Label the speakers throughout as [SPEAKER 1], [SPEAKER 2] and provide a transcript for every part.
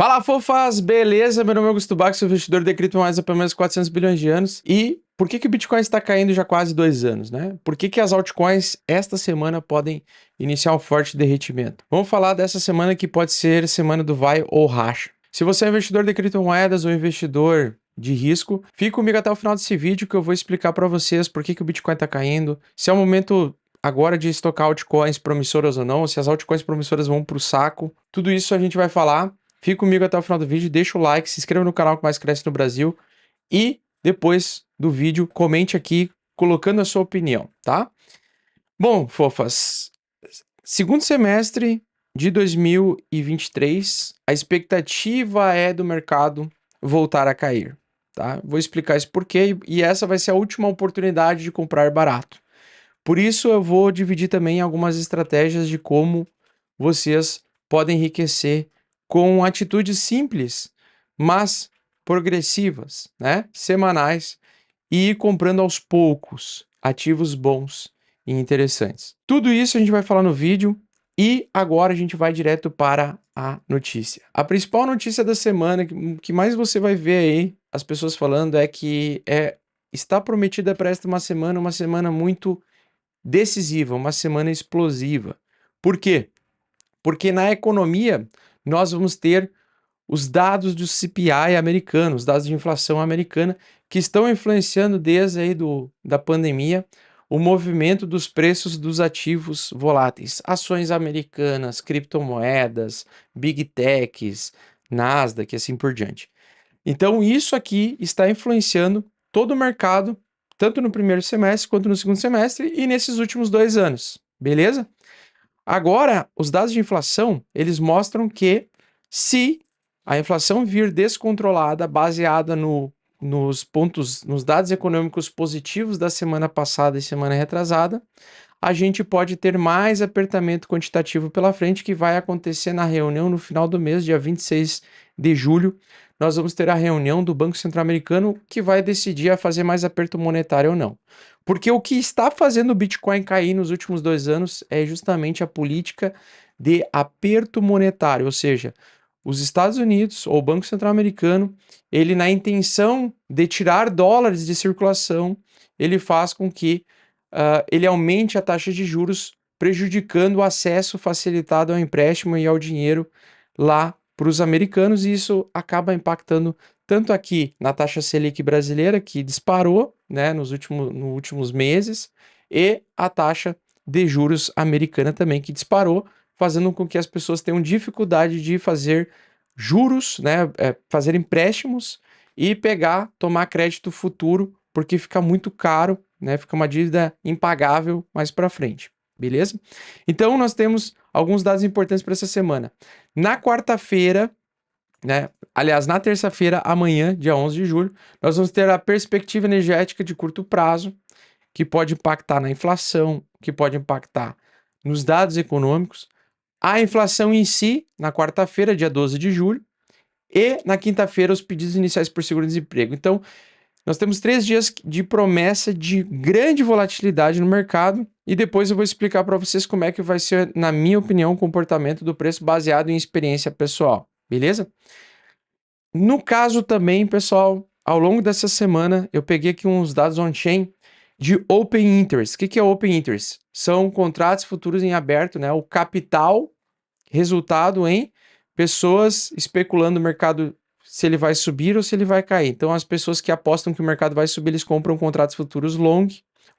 [SPEAKER 1] Fala, fofas! Beleza? Meu nome é Augusto Bax, sou investidor de criptomoedas há pelo menos 400 bilhões de anos. E por que o Bitcoin está caindo já há quase 2 anos, né? Por que as altcoins esta semana podem iniciar um forte derretimento? Vamos falar dessa semana que pode ser semana do vai ou racha. Se você é investidor de criptomoedas ou investidor de risco, fique comigo até o final desse vídeo que eu vou explicar para vocês por que o Bitcoin está caindo, se é o momento agora de estocar altcoins promissoras ou não, se as altcoins promissoras vão para o saco. Tudo isso a gente vai falar. Fique comigo até o final do vídeo, deixa o like, se inscreva no canal que mais cresce no Brasil e depois do vídeo comente aqui colocando a sua opinião, tá? Bom, fofas, segundo semestre de 2023, a expectativa é do mercado voltar a cair, tá? Vou explicar isso porquê e essa vai ser a última oportunidade de comprar barato. Por isso eu vou dividir também algumas estratégias de como vocês podem enriquecer com atitudes simples, mas progressivas, né? Semanais e ir comprando aos poucos ativos bons e interessantes. Tudo isso a gente vai falar no vídeo e agora a gente vai direto para a notícia. A principal notícia da semana que mais você vai ver aí as pessoas falando é que está prometida para esta uma semana muito decisiva, uma semana explosiva. Por quê? Porque na economia nós vamos ter os dados do CPI americano, os dados de inflação americana, que estão influenciando desde aí da pandemia o movimento dos preços dos ativos voláteis, ações americanas, criptomoedas, big techs, Nasdaq e assim por diante. Então isso aqui está influenciando todo o mercado, tanto no primeiro semestre quanto no segundo semestre e nesses últimos 2 anos, beleza? Agora, os dados de inflação, eles mostram que se a inflação vir descontrolada, baseada nos dados econômicos positivos da semana passada e semana retrasada, a gente pode ter mais apertamento quantitativo pela frente, que vai acontecer na reunião no final do mês, dia 26 de julho. Nós vamos ter a reunião do Banco Central Americano, que vai decidir a fazer mais aperto monetário ou não. Porque o que está fazendo o Bitcoin cair nos últimos 2 anos é justamente a política de aperto monetário, ou seja, os Estados Unidos ou o Banco Central Americano, ele na intenção de tirar dólares de circulação, ele faz com que ele aumente a taxa de juros, prejudicando o acesso facilitado ao empréstimo e ao dinheiro lá para os americanos, e isso acaba impactando tanto aqui na taxa Selic brasileira, que disparou, né, nos últimos meses, e a taxa de juros americana também, que disparou, fazendo com que as pessoas tenham dificuldade de fazer juros, né, fazer empréstimos e tomar crédito futuro, porque fica muito caro, né, fica uma dívida impagável mais para frente, beleza? Então nós temos alguns dados importantes para essa semana. Na quarta-feira, né, aliás, na terça-feira, amanhã, dia 11 de julho, nós vamos ter a perspectiva energética de curto prazo, que pode impactar na inflação, que pode impactar nos dados econômicos, a inflação em si, na quarta-feira, dia 12 de julho, e na quinta-feira, os pedidos iniciais por seguro-desemprego. Então, nós temos 3 dias de promessa de grande volatilidade no mercado e depois eu vou explicar para vocês como é que vai ser, na minha opinião, o comportamento do preço baseado em experiência pessoal, beleza? No caso também, pessoal, ao longo dessa semana, eu peguei aqui uns dados on-chain de Open Interest. O que é Open Interest? São contratos futuros em aberto, né? O capital resultado em pessoas especulando no mercado se ele vai subir ou se ele vai cair. Então, as pessoas que apostam que o mercado vai subir, eles compram contratos futuros long,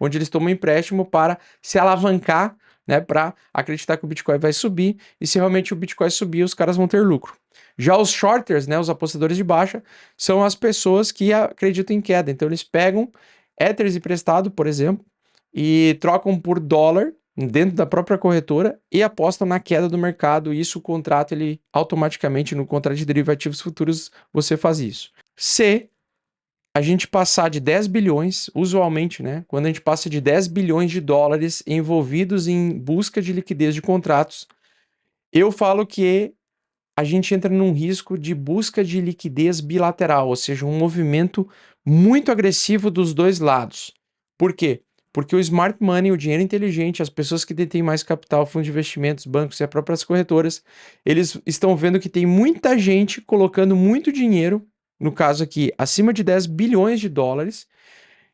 [SPEAKER 1] onde eles tomam empréstimo para se alavancar, né, para acreditar que o Bitcoin vai subir, e se realmente o Bitcoin subir, os caras vão ter lucro. Já os shorters, né, os apostadores de baixa, são as pessoas que acreditam em queda. Então, eles pegam Ethers emprestado, por exemplo, e trocam por dólar dentro da própria corretora e apostam na queda do mercado. E isso o contrato, ele automaticamente, no contrato de derivativos futuros, você faz isso. Se a gente passar de 10 bilhões, usualmente, né, quando a gente passa de 10 bilhões de dólares envolvidos em busca de liquidez de contratos, eu falo que a gente entra num risco de busca de liquidez bilateral, ou seja, um movimento muito agressivo dos dois lados. Por quê? Porque o smart money, o dinheiro inteligente, as pessoas que detêm mais capital, fundos de investimentos, bancos e as próprias corretoras, eles estão vendo que tem muita gente colocando muito dinheiro, no caso aqui, acima de 10 bilhões de dólares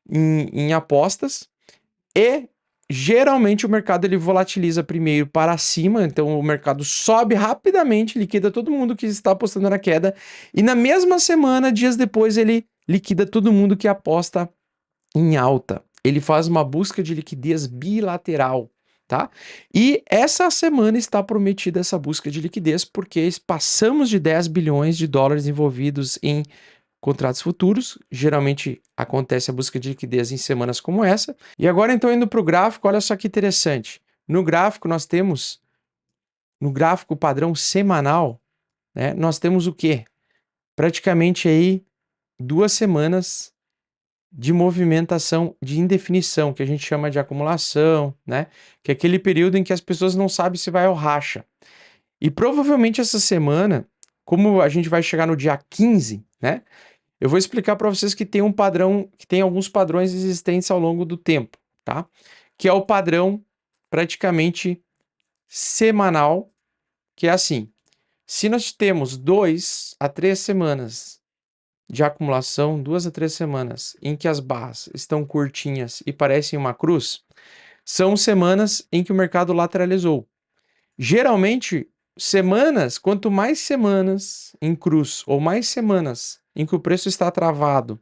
[SPEAKER 1] em apostas, e geralmente o mercado ele volatiliza primeiro para cima, então o mercado sobe rapidamente, liquida todo mundo que está apostando na queda, e na mesma semana, dias depois, ele liquida todo mundo que aposta em alta. Ele faz uma busca de liquidez bilateral, tá? E essa semana está prometida essa busca de liquidez porque passamos de 10 bilhões de dólares envolvidos em contratos futuros. Geralmente acontece a busca de liquidez em semanas como essa. E agora então indo para o gráfico, olha só que interessante. No gráfico nós temos, no gráfico padrão semanal, né, nós temos o quê? Praticamente aí 2 semanas de movimentação de indefinição, que a gente chama de acumulação, né? Que é aquele período em que as pessoas não sabem se vai ao racha. E provavelmente essa semana, como a gente vai chegar no dia 15, né? Eu vou explicar para vocês que tem um padrão, que tem alguns padrões existentes ao longo do tempo, tá? Que é o padrão praticamente semanal, que é assim: se nós temos 2 a 3 semanas de acumulação, 2 a 3 semanas, em que as barras estão curtinhas e parecem uma cruz, são semanas em que o mercado lateralizou. Geralmente, semanas, quanto mais semanas em cruz ou mais semanas em que o preço está travado,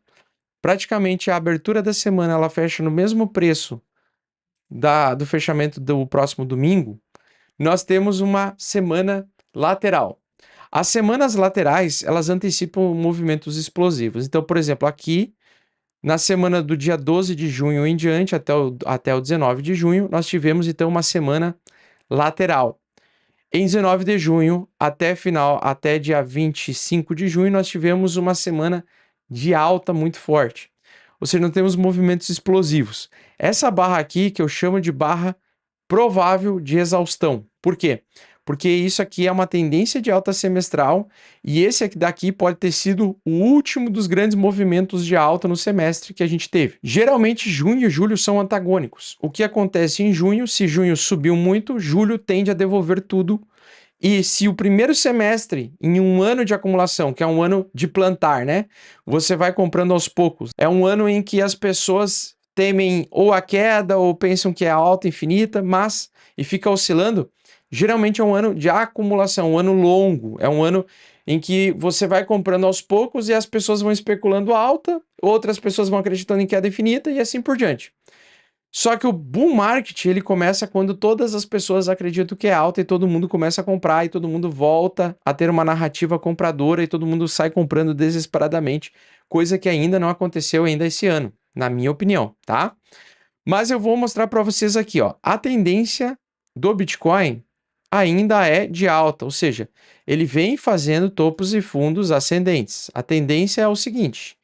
[SPEAKER 1] praticamente a abertura da semana ela fecha no mesmo preço do fechamento do próximo domingo, nós temos uma semana lateral. As semanas laterais, elas antecipam movimentos explosivos. Então, por exemplo, aqui, na semana do dia 12 de junho em diante, até o 19 de junho, nós tivemos, então, uma semana lateral. Em 19 de junho, até dia 25 de junho, nós tivemos uma semana de alta muito forte. Ou seja, não temos movimentos explosivos. Essa barra aqui, que eu chamo de barra provável de exaustão. Por quê? Porque isso aqui é uma tendência de alta semestral e esse aqui daqui pode ter sido o último dos grandes movimentos de alta no semestre que a gente teve. Geralmente, junho e julho são antagônicos. O que acontece em junho, se junho subiu muito, julho tende a devolver tudo. E se o primeiro semestre, em um ano de acumulação, que é um ano de plantar, né? Você vai comprando aos poucos. É um ano em que as pessoas temem ou a queda ou pensam que é alta infinita, mas e fica oscilando. Geralmente é um ano de acumulação, um ano longo. É um ano em que você vai comprando aos poucos e as pessoas vão especulando alta, outras pessoas vão acreditando em queda infinita e assim por diante. Só que o bull market, ele começa quando todas as pessoas acreditam que é alta e todo mundo começa a comprar e todo mundo volta a ter uma narrativa compradora e todo mundo sai comprando desesperadamente, coisa que ainda não aconteceu ainda esse ano, na minha opinião, tá? Mas eu vou mostrar para vocês aqui, ó, a tendência do Bitcoin ainda é de alta, ou seja, ele vem fazendo topos e fundos ascendentes. A tendência é o seguinte: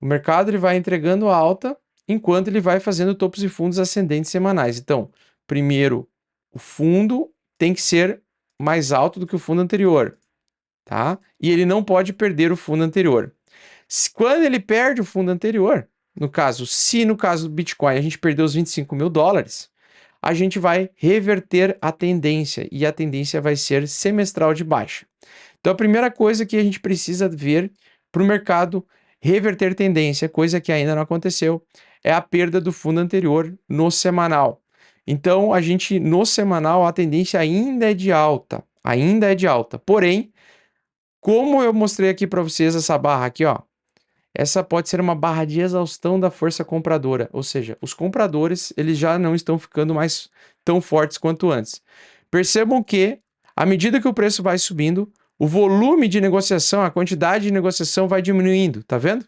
[SPEAKER 1] o mercado ele vai entregando alta enquanto ele vai fazendo topos e fundos ascendentes semanais. Então, primeiro, o fundo tem que ser mais alto do que o fundo anterior, tá? E ele não pode perder o fundo anterior. Quando ele perde o fundo anterior, se no caso do Bitcoin a gente perdeu os 25 mil dólares, a gente vai reverter a tendência e a tendência vai ser semestral de baixa. Então, a primeira coisa que a gente precisa ver para o mercado reverter tendência, coisa que ainda não aconteceu, é a perda do fundo anterior no semanal. Então, no semanal, a tendência ainda é de alta, Porém, como eu mostrei aqui para vocês essa barra aqui, ó, essa pode ser uma barra de exaustão da força compradora, ou seja, os compradores eles já não estão ficando mais tão fortes quanto antes. Percebam que, à medida que o preço vai subindo, o volume de negociação, a quantidade de negociação vai diminuindo, tá vendo?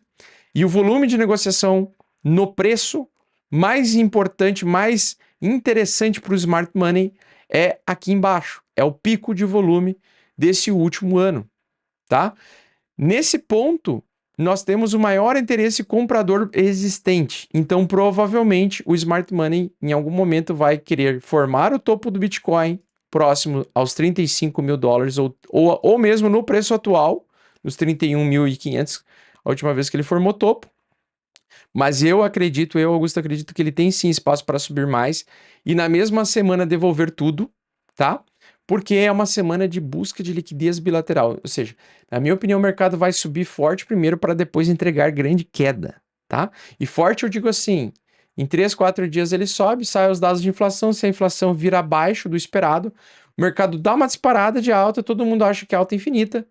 [SPEAKER 1] E o volume de negociação no preço mais importante, mais interessante para o smart money é aqui embaixo, é o pico de volume desse último ano, tá? Nesse ponto, nós temos o maior interesse comprador existente. Então, provavelmente, o smart money, em algum momento, vai querer formar o topo do Bitcoin próximo aos 35 mil dólares, ou mesmo no preço atual, nos 31.500, a última vez que ele formou topo. Mas eu, Augusto, acredito que ele tem sim espaço para subir mais e na mesma semana devolver tudo, tá? Porque é uma semana de busca de liquidez bilateral. Ou seja, na minha opinião, o mercado vai subir forte primeiro para depois entregar grande queda, tá? E forte eu digo assim, em 3, 4 dias ele sobe, sai os dados de inflação, se a inflação vir abaixo do esperado, o mercado dá uma disparada de alta, todo mundo acha que é alta infinita,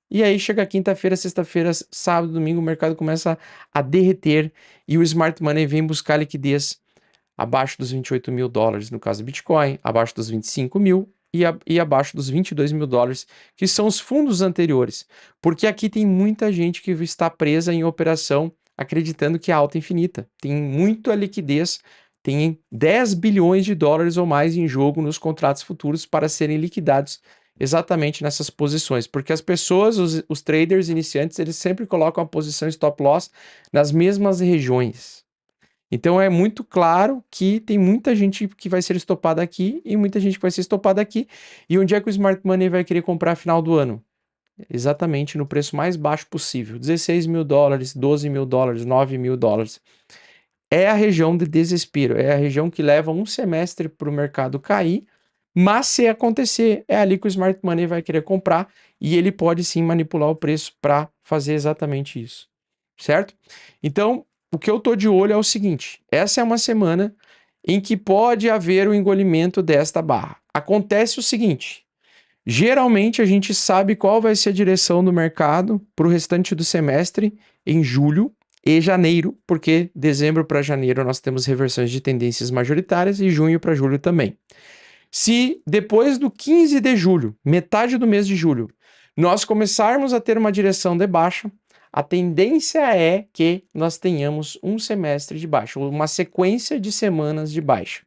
[SPEAKER 1] e aí chega quinta-feira, sexta-feira, sábado, domingo, o mercado começa a derreter e o smart money vem buscar liquidez abaixo dos 28 mil dólares, no caso do Bitcoin, abaixo dos 25 mil e abaixo dos 22 mil dólares, que são os fundos anteriores. Porque aqui tem muita gente que está presa em operação acreditando que é alta infinita. Tem muita liquidez, tem 10 bilhões de dólares ou mais em jogo nos contratos futuros para serem liquidados exatamente nessas posições, porque as pessoas, os traders iniciantes, eles sempre colocam a posição stop loss nas mesmas regiões. Então é muito claro que tem muita gente que vai ser estopada aqui e muita gente que vai ser estopada aqui. E onde é que o Smart Money vai querer comprar no final do ano? Exatamente no preço mais baixo possível, 16 mil dólares, 12 mil dólares, 9 mil dólares. É a região de desespero, é a região que leva um semestre para o mercado cair, mas se acontecer, é ali que o Smart Money vai querer comprar e ele pode sim manipular o preço para fazer exatamente isso, certo? Então, o que eu tô de olho é o seguinte, essa é uma semana em que pode haver o engolimento desta barra. Acontece o seguinte, geralmente a gente sabe qual vai ser a direção do mercado para o restante do semestre em julho e janeiro, porque dezembro para janeiro nós temos reversões de tendências majoritárias e junho para julho também. Se depois do 15 de julho, metade do mês de julho, nós começarmos a ter uma direção de baixa, a tendência é que nós tenhamos um semestre de baixa, uma sequência de semanas de baixa.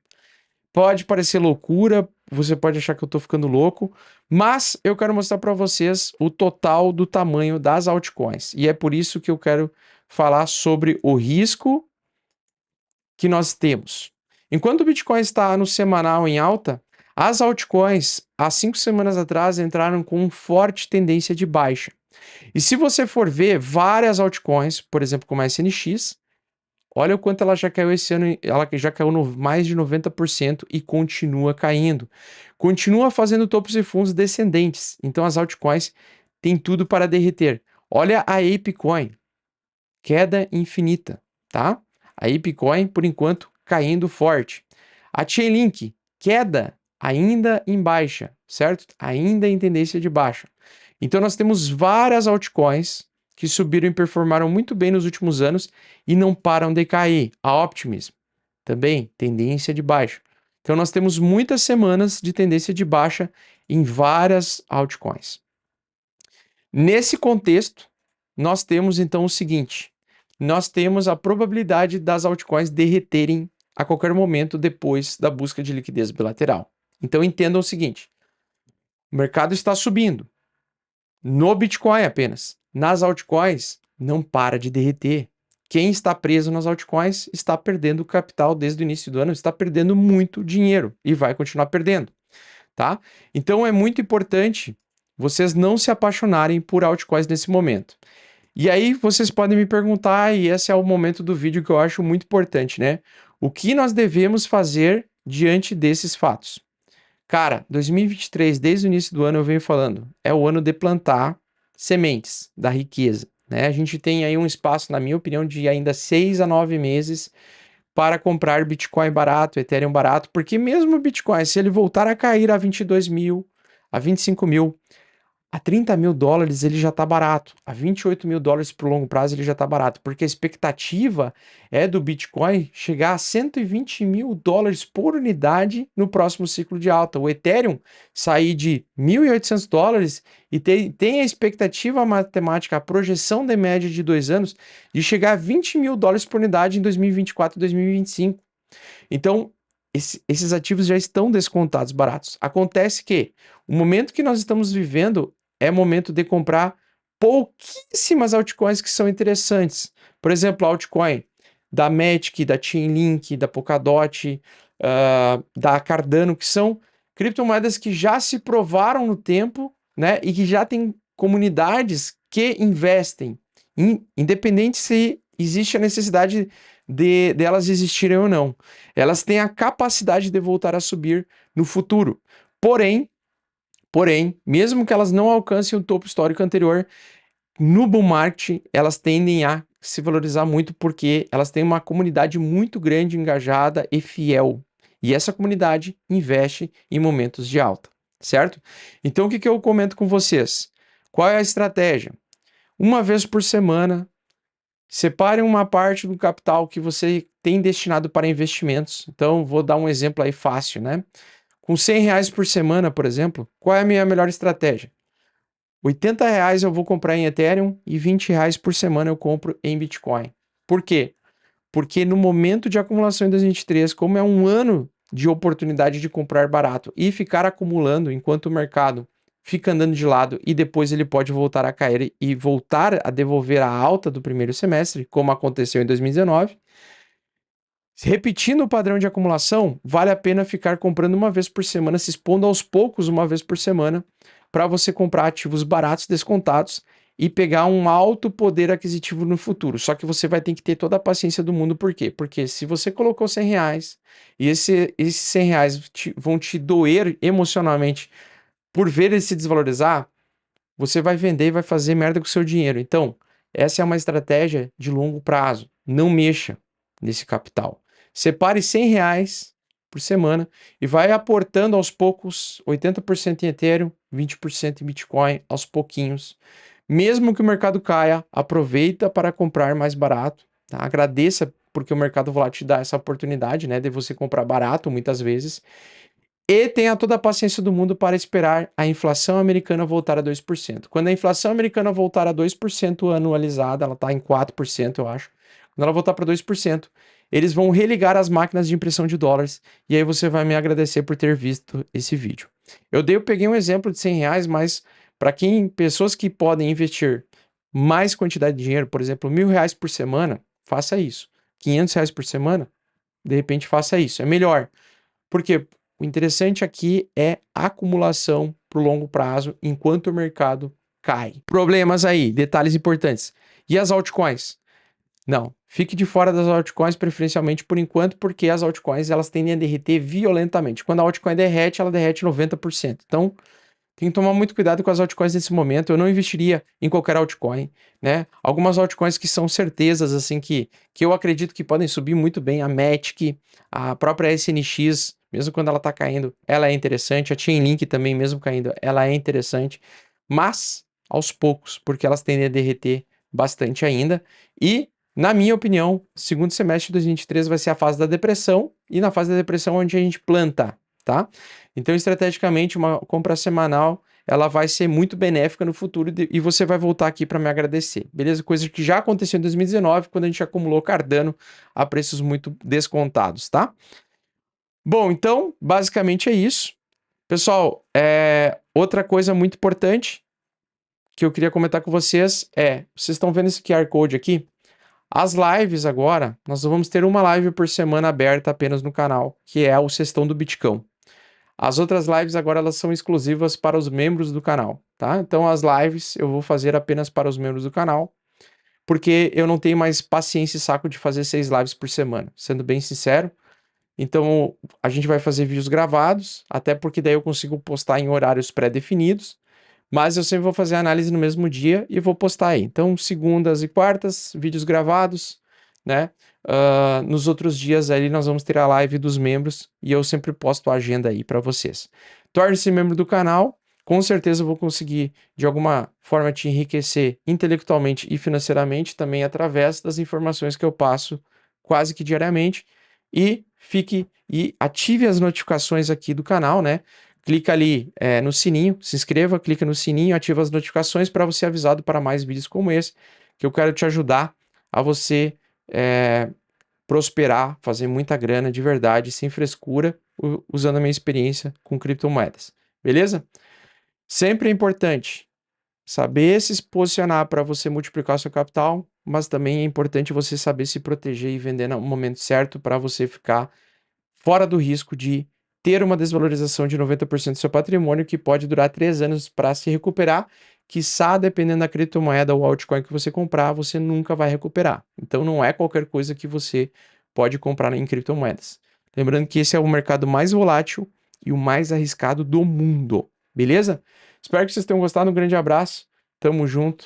[SPEAKER 1] Pode parecer loucura, você pode achar que eu estou ficando louco, mas eu quero mostrar para vocês o total do tamanho das altcoins. E é por isso que eu quero falar sobre o risco que nós temos. Enquanto o Bitcoin está no semanal em alta, as altcoins, há 5 semanas atrás, entraram com forte tendência de baixa. E se você for ver várias altcoins, por exemplo, como a SNX, olha o quanto ela já caiu esse ano, ela já caiu mais de 90% e continua caindo. Continua fazendo topos e fundos descendentes. Então as altcoins têm tudo para derreter. Olha a ApeCoin, queda infinita, tá? A ApeCoin, por enquanto, caindo forte. A Chainlink, queda ainda em baixa, certo? Ainda em tendência de baixa. Então nós temos várias altcoins que subiram e performaram muito bem nos últimos anos e não param de cair. A Optimism, também tendência de baixa. Então nós temos muitas semanas de tendência de baixa em várias altcoins. Nesse contexto, nós temos então o seguinte, nós temos a probabilidade das altcoins derreterem a qualquer momento depois da busca de liquidez bilateral. Então entendam o seguinte, o mercado está subindo, no Bitcoin apenas. Nas altcoins, não para de derreter. Quem está preso nas altcoins está perdendo capital desde o início do ano, está perdendo muito dinheiro e vai continuar perdendo, tá? Então é muito importante vocês não se apaixonarem por altcoins nesse momento. E aí vocês podem me perguntar, e esse é o momento do vídeo que eu acho muito importante, né? O que nós devemos fazer diante desses fatos? Cara, 2023, desde o início do ano eu venho falando, é o ano de plantar sementes da riqueza, né? A gente tem aí um espaço, na minha opinião, de ainda 6 a 9 meses para comprar Bitcoin barato, Ethereum barato, porque mesmo o Bitcoin, se ele voltar a cair a 22 mil, a 25 mil, a 30 mil dólares ele já está barato, a 28 mil dólares para o longo prazo ele já está barato, porque a expectativa é do Bitcoin chegar a 120 mil dólares por unidade no próximo ciclo de alta. O Ethereum sair de 1.800 dólares e tem a expectativa matemática, a projeção de média de 2 anos de chegar a 20 mil dólares por unidade em 2024 e 2025. Então, esses ativos já estão descontados baratos. Acontece que o momento que nós estamos vivendo é momento de comprar pouquíssimas altcoins que são interessantes. Por exemplo, a altcoin da Matic, da Chainlink, da Polkadot, da Cardano, que são criptomoedas que já se provaram no tempo, né? E que já tem comunidades que investem, independente se existe a necessidade de delas existirem ou não. Elas têm a capacidade de voltar a subir no futuro. Porém, mesmo que elas não alcancem o topo histórico anterior, no bull market, elas tendem a se valorizar muito porque elas têm uma comunidade muito grande, engajada e fiel. E essa comunidade investe em momentos de alta, certo? Então, o que eu comento com vocês? Qual é a estratégia? Uma vez por semana, separe uma parte do capital que você tem destinado para investimentos. Então, vou dar um exemplo aí fácil, né? Com R$ 100 por semana, por exemplo, qual é a minha melhor estratégia? R$ 80 eu vou comprar em Ethereum e R$ 20 por semana eu compro em Bitcoin. Por quê? Porque no momento de acumulação em 2023, como é um ano de oportunidade de comprar barato e ficar acumulando enquanto o mercado fica andando de lado e depois ele pode voltar a cair e voltar a devolver a alta do primeiro semestre, como aconteceu em 2019, repetindo o padrão de acumulação, vale a pena ficar comprando uma vez por semana, se expondo aos poucos uma vez por semana, para você comprar ativos baratos, descontados e pegar um alto poder aquisitivo no futuro. Só que você vai ter que ter toda a paciência do mundo, por quê? Porque se você colocou R$ 100 e esses R$ 100 vão te doer emocionalmente por ver ele se desvalorizar, você vai vender e vai fazer merda com o seu dinheiro. Então, essa é uma estratégia de longo prazo. Não mexa nesse capital. Separe R$ 100 por semana e vai aportando aos poucos 80% em Ethereum, 20% em Bitcoin, aos pouquinhos. Mesmo que o mercado caia, aproveita para comprar mais barato. Tá? Agradeça porque o mercado volátil te dá essa oportunidade, né, de você comprar barato muitas vezes. E tenha toda a paciência do mundo para esperar a inflação americana voltar a 2%. Quando a inflação americana voltar a 2% anualizada, ela está em 4%, eu acho. Quando ela voltar para 2%, eles vão religar as máquinas de impressão de dólares e aí você vai me agradecer por ter visto esse vídeo. Eu peguei um exemplo de R$ 100, mas para pessoas que podem investir mais quantidade de dinheiro, por exemplo, R$ 1.000 por semana, faça isso. R$ 500 por semana, de repente faça isso. É melhor. Por quê? O interessante aqui é a acumulação para o longo prazo enquanto o mercado cai. Problemas aí, detalhes importantes. E as altcoins? Não, fique de fora das altcoins preferencialmente por enquanto, porque as altcoins elas tendem a derreter violentamente. Quando a altcoin derrete, ela derrete 90%. Então, tem que tomar muito cuidado com as altcoins nesse momento. Eu não investiria em qualquer altcoin, né? Algumas altcoins que são certezas, assim, que eu acredito que podem subir muito bem. A Matic, a própria SNX, mesmo quando ela tá caindo, ela é interessante. A Chainlink também, mesmo caindo, ela é interessante. Mas, aos poucos, porque elas tendem a derreter bastante ainda. E, na minha opinião, segundo semestre de 2023 vai ser a fase da depressão. E na fase da depressão onde a gente planta, tá? Então, estrategicamente, uma compra semanal, ela vai ser muito benéfica no futuro e você vai voltar aqui para me agradecer, beleza? Coisa que já aconteceu em 2019, quando a gente acumulou Cardano a preços muito descontados, tá? Bom, então, basicamente é isso. Pessoal, outra coisa muito importante que eu queria comentar com vocês vocês estão vendo esse QR Code aqui? As lives agora, nós vamos ter uma live por semana aberta apenas no canal, que é o Sextão do Bitcão. As outras lives agora elas são exclusivas para os membros do canal, tá? Então as lives eu vou fazer apenas para os membros do canal, porque eu não tenho mais paciência e saco de fazer 6 lives por semana, sendo bem sincero. Então a gente vai fazer vídeos gravados, até porque daí eu consigo postar em horários pré-definidos, mas eu sempre vou fazer a análise no mesmo dia e vou postar aí. Então segundas e quartas, vídeos gravados, né? Nos outros dias aí nós vamos ter a live dos membros e eu sempre posto a agenda aí para vocês. Torne-se membro do canal, com certeza eu vou conseguir de alguma forma te enriquecer intelectualmente e financeiramente também através das informações que eu passo quase que diariamente e ative as notificações aqui do canal, né? Clica ali no sininho, se inscreva, clica no sininho, ativa as notificações para você ser avisado para mais vídeos como esse, que eu quero te ajudar a você prosperar, fazer muita grana de verdade, sem frescura, usando a minha experiência com criptomoedas. Beleza? Sempre é importante saber se posicionar para você multiplicar o seu capital, mas também é importante você saber se proteger e vender no momento certo para você ficar fora do risco de ter uma desvalorização de 90% do seu patrimônio que pode durar 3 anos para se recuperar quiçá, dependendo da criptomoeda ou altcoin que você comprar, você nunca vai recuperar. Então não é qualquer coisa que você pode comprar em criptomoedas. Lembrando que esse é o mercado mais volátil e o mais arriscado do mundo, beleza? Espero que vocês tenham gostado, um grande abraço, tamo junto.